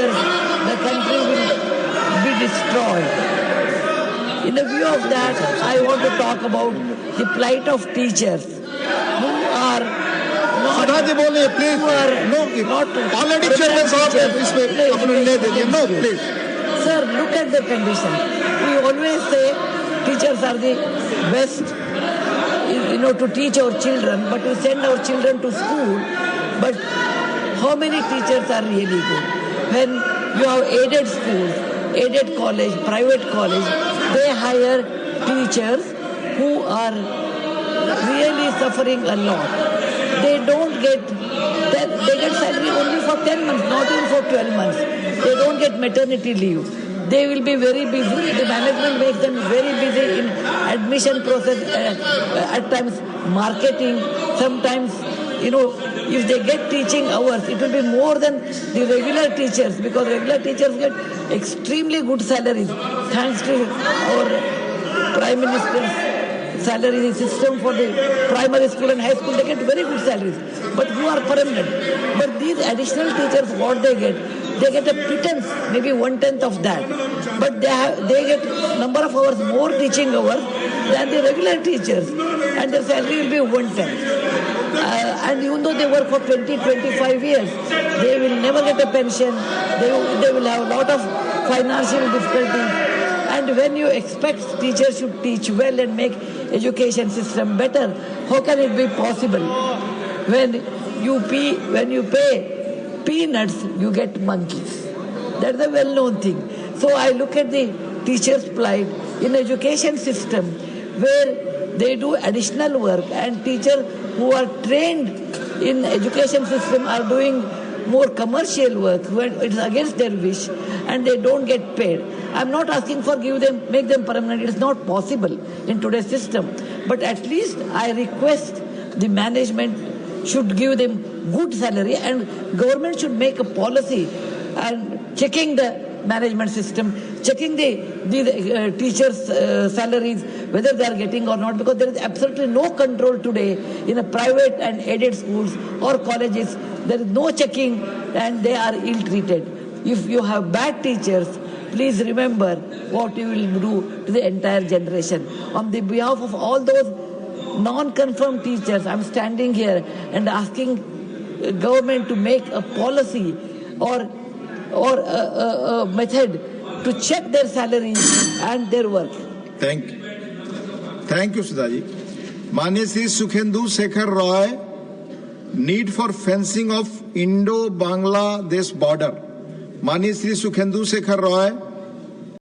teachers, the country will be destroyed. In the view of that, I want to talk about the plight of teachers who are not, please. who are No, not already chairman said no, please. Sir, look at the condition. We always say teachers are the best, to teach our children, but we send our children to school. But how many teachers are really good? When you have aided schools, aided college, private college, they hire teachers who are really suffering a lot. They don't get that, they get salary only for 10 months, not even for 12 months. They don't get maternity leave. They will be very busy. The management makes them very busy in admission process, at times marketing, sometimes, if they get teaching hours, it will be more than the regular teachers, because regular teachers get extremely good salaries thanks to our Prime Minister's salary system for the primary school and high school. They get very good salaries, but who are permanent. But these additional teachers, what they get a pittance, maybe 1/10 of that. But they get number of hours, more teaching hours than the regular teachers, and their salary will be 1/10. And even though they work for 20-25 years, they will never get a pension. They will have a lot of financial difficulty. And when you expect teachers should teach well and make education system better, how can it be possible? When you pay peanuts, you get monkeys. That's a well-known thing. So I look at the teachers' plight in education system, where they do additional work, and teachers who are trained in education system are doing more commercial work when it's against their wish, and they don't get paid. I'm not asking for make them permanent. It's not possible in today's system. But at least I request the management should give them good salary, and government should make a policy and checking the management system, checking the teachers' salaries, whether they are getting or not, because there is absolutely no control today in a private and aided schools or colleges. There is no checking, and they are ill-treated. If you have bad teachers, please remember what you will do to the entire generation. On the behalf of all those non-confirmed teachers, I'm standing here and asking government to make a policy or a method to check their salaries and their work. Thank you, Sudhaji. माननीय Shri Sukhendu Shekhar Roy, need for fencing of Indo Bangladesh border. माननीय श्री सुखेंदु शेखर रॉय.